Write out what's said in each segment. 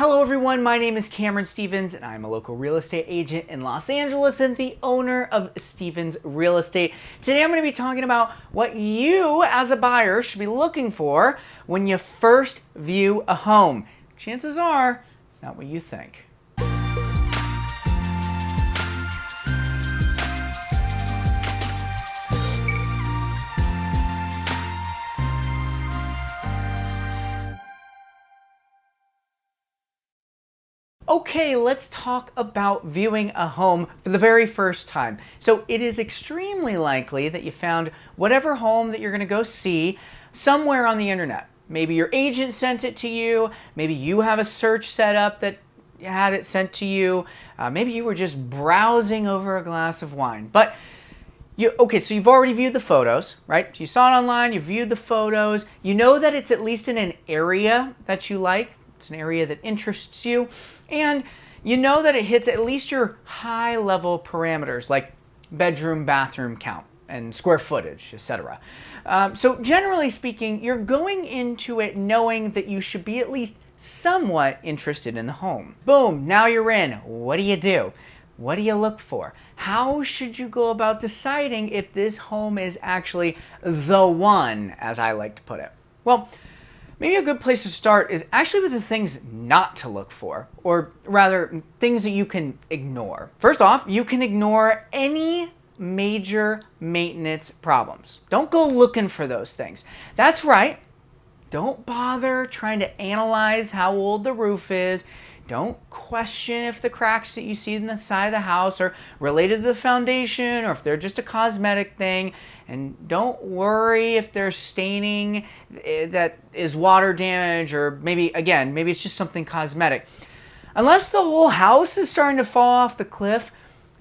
Hello everyone, my name is Cameron Stevens and I'm a local real estate agent in Los Angeles and the owner of Stevens Real Estate. Today I'm going to be talking about what you as a buyer should be looking for when you first view a home. Chances are it's not what you think. Okay, let's talk about viewing a home for the very first time. So it is extremely likely that you found whatever home that you're going to go see somewhere on the internet. Maybe your agent sent it to you, maybe you have a search set up that had it sent to you, maybe you were just browsing over a glass of wine. But so you've already viewed the photos, right? You saw it online, you viewed the photos, you know that it's at least in an area that you like. It's an area that interests you, and you know that it hits at least your high-level parameters like bedroom, bathroom count, and square footage, etc. So generally speaking, you're going into it knowing that you should be at least somewhat interested in the home. Boom, now you're in. What do you do? What do you look for? How should you go about deciding if this home is actually the one, as I like to put it? Well, maybe a good place to start is actually with the things not to look for, or rather, things that you can ignore. First off, you can ignore any major maintenance problems. Don't go looking for those things. That's right. Don't bother trying to analyze how old the roof is. Don't question if the cracks that you see in the side of the house are related to the foundation or if they're just a cosmetic thing. And don't worry if there's staining that is water damage, or maybe it's just something cosmetic. Unless the whole house is starting to fall off the cliff,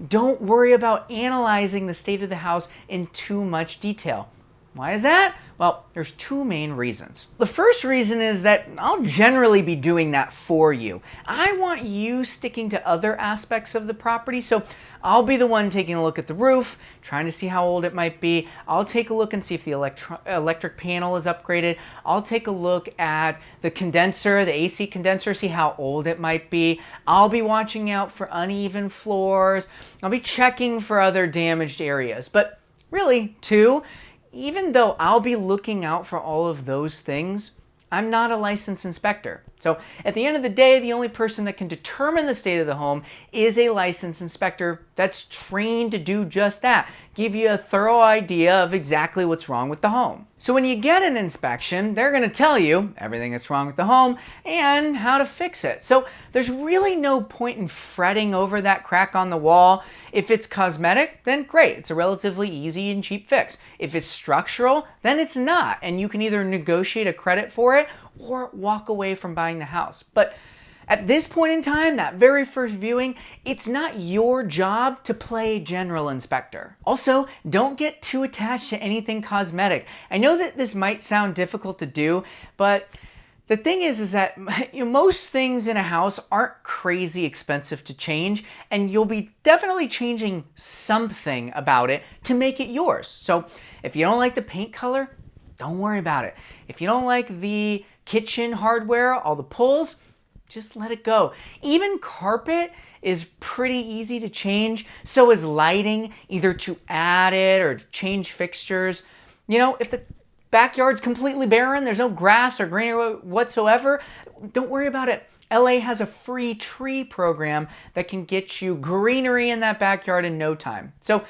don't worry about analyzing the state of the house in too much detail. Why is that? Well, there's two main reasons. The first reason is that I'll generally be doing that for you. I want you sticking to other aspects of the property, so I'll be the one taking a look at the roof, trying to see how old it might be. I'll take a look and see if the electric panel is upgraded. I'll take a look at the condenser, the AC condenser, see how old it might be. I'll be watching out for uneven floors. I'll be checking for other damaged areas. But really, too, even though I'll be looking out for all of those things, I'm not a licensed inspector. So at the end of the day, the only person that can determine the state of the home is a licensed inspector that's trained to do just that, give you a thorough idea of exactly what's wrong with the home. So when you get an inspection, they're going to tell you everything that's wrong with the home and how to fix it. So there's really no point in fretting over that crack on the wall. If it's cosmetic, then great. It's a relatively easy and cheap fix. If it's structural, then it's not, and you can either negotiate a credit for it or walk away from buying the house. But at this point in time, that very first viewing, it's not your job to play general inspector. Also, don't get too attached to anything cosmetic. I know that this might sound difficult to do, but the thing is that most things in a house aren't crazy expensive to change, and you'll be definitely changing something about it to make it yours. So if you don't like the paint color, don't worry about it. If you don't like the kitchen hardware, all the pulls, just let it go. Even carpet is pretty easy to change. So is lighting, either to add it or to change fixtures. If the backyard's completely barren, there's no grass or greenery whatsoever, don't worry about it. LA has a free tree program that can get you greenery in that backyard in no time. So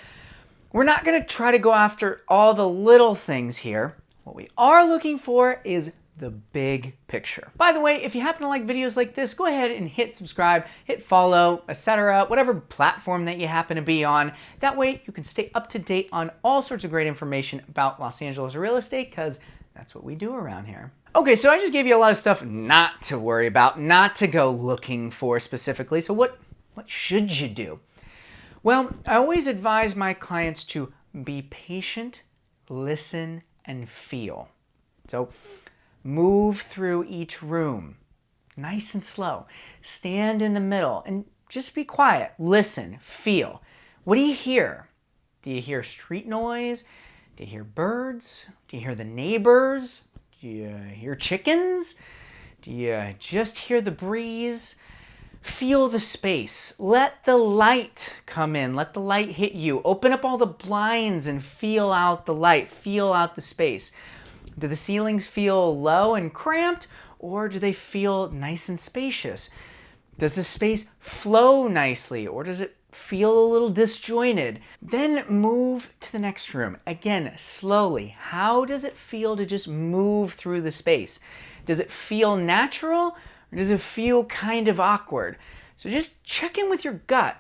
we're not going to try to go after all the little things here. What we are looking for is the big picture. By the way, if you happen to like videos like this, go ahead and hit subscribe, hit follow, etc., whatever platform that you happen to be on. That way you can stay up to date on all sorts of great information about Los Angeles real estate, because that's what we do around here. Okay, so I just gave you a lot of stuff not to worry about, not to go looking for specifically. So what should you do? Well, I always advise my clients to be patient, listen, and feel. So move through each room, nice and slow. Stand in the middle and just be quiet. Listen, feel. What do you hear? Do you hear street noise? Do you hear birds? Do you hear the neighbors? Do you hear chickens? Do you just hear the breeze? Feel the space. Let the light come in. Let the light hit you. Open up all the blinds and feel out the light. Feel out the space. Do the ceilings feel low and cramped, or do they feel nice and spacious? Does the space flow nicely, or does it feel a little disjointed? Then move to the next room. Again, slowly. How does it feel to just move through the space? Does it feel natural, or does it feel kind of awkward? So just check in with your gut.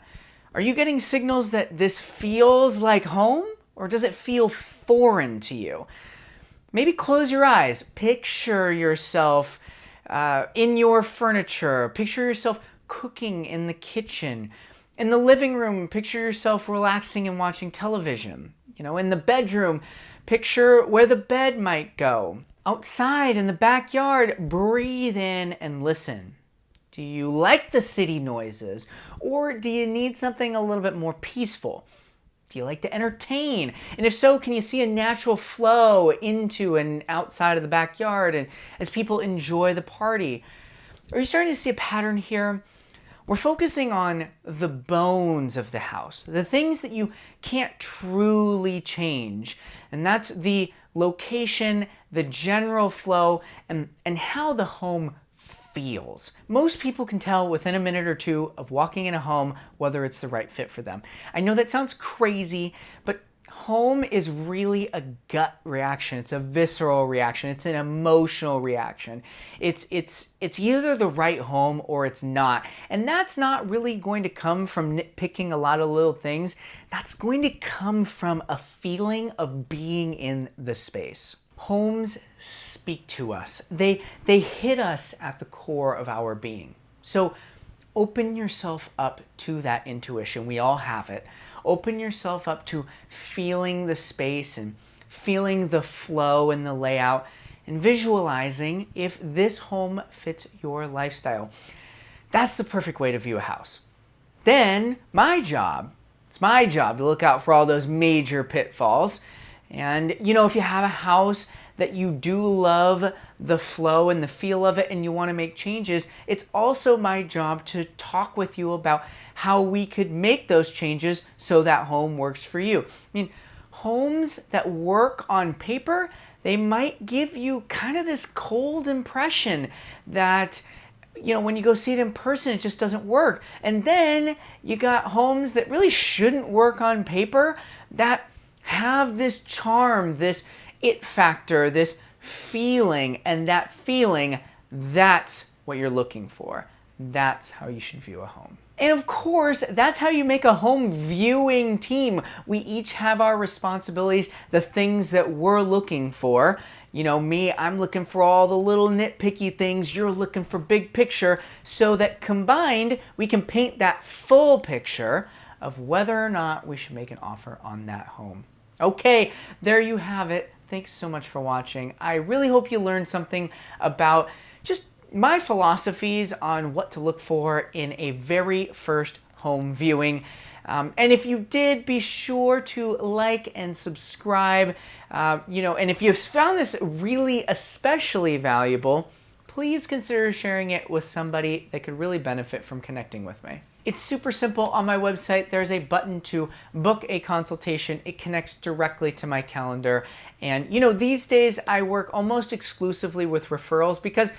Are you getting signals that this feels like home, or does it feel foreign to you? Maybe close your eyes. Picture yourself in your furniture. Picture yourself cooking in the kitchen. In the living room, picture yourself relaxing and watching television. In the bedroom, picture where the bed might go. Outside in the backyard, breathe in and listen. Do you like the city noises, or do you need something a little bit more peaceful? Do you like to entertain? And if so, can you see a natural flow into and outside of the backyard and as people enjoy the party? Are you starting to see a pattern here? We're focusing on the bones of the house, the things that you can't truly change. And that's the location, the general flow, and how the home feels. Most people can tell within a minute or two of walking in a home whether it's the right fit for them. I know that sounds crazy, but home is really a gut reaction. It's a visceral reaction. It's an emotional reaction. It's either the right home or it's not. And that's not really going to come from nitpicking a lot of little things. That's going to come from a feeling of being in the space. Homes speak to us. They hit us at the core of our being. So open yourself up to that intuition. We all have it. Open yourself up to feeling the space and feeling the flow and the layout and visualizing if this home fits your lifestyle. That's the perfect way to view a house. Then it's my job to look out for all those major pitfalls. And if you have a house that you do love the flow and the feel of it and you want to make changes, it's also my job to talk with you about how we could make those changes so that home works for you. Homes that work on paper, they might give you kind of this cold impression that when you go see it in person, it just doesn't work. And then you got homes that really shouldn't work on paper that have this charm, this it factor, this feeling, and that feeling, that's what you're looking for. That's how you should view a home. And of course, that's how you make a home viewing team. We each have our responsibilities, the things that we're looking for. Me, I'm looking for all the little nitpicky things. You're looking for big picture, so that combined, we can paint that full picture of whether or not we should make an offer on that home. Okay, there you have it. Thanks so much for watching. I really hope you learned something about just my philosophies on what to look for in a very first home viewing. And if you did, be sure to like and subscribe. And if you've found this really especially valuable, please consider sharing it with somebody that could really benefit from connecting with me. It's super simple. On my website, there's a button to book a consultation. It connects directly to my calendar. And these days I work almost exclusively with referrals because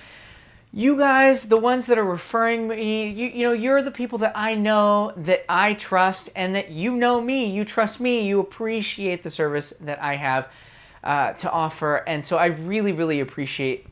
you guys, the ones that are referring me, you're the people that I know, that I trust, and that you know me, you trust me, you appreciate the service that I have to offer. And so I really, really appreciate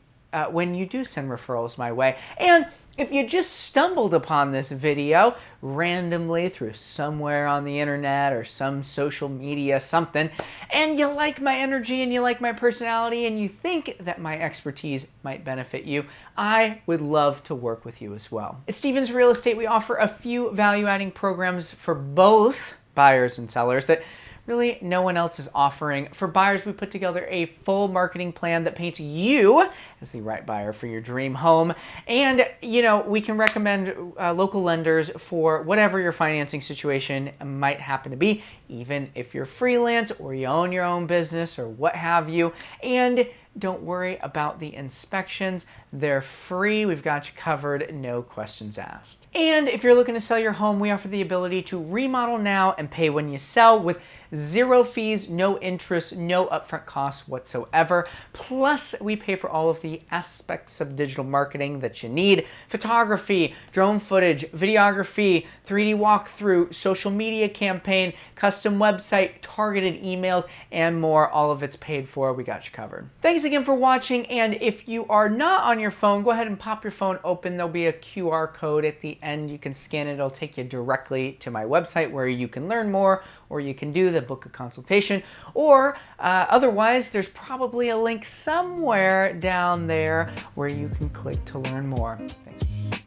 when you do send referrals my way. And if you just stumbled upon this video randomly through somewhere on the internet or some social media something, and you like my energy and you like my personality and you think that my expertise might benefit you, I would love to work with you as well. At Stevens Real Estate, we offer a few value-adding programs for both buyers and sellers that really no one else is offering. For buyers, we put together a full marketing plan that paints you as the right buyer for your dream home. And, we can recommend local lenders for whatever your financing situation might happen to be, even if you're freelance or you own your own business or what have you. And Don't worry about the inspections. They're free. We've got you covered. No questions asked. And if you're looking to sell your home, we offer the ability to remodel now and pay when you sell with zero fees, no interest, no upfront costs whatsoever. Plus, we pay for all of the aspects of digital marketing that you need: photography, drone footage, videography, 3D walkthrough, social media campaign, custom website, targeted emails, and more. All of it's paid for. We got you covered. Thanks again for watching, and if you are not on your phone, go ahead and pop your phone open. There'll be a QR code at the end. You can scan it. It'll take you directly to my website where you can learn more, or you can do the book a consultation, or otherwise there's probably a link somewhere down there where you can click to learn more. Thanks.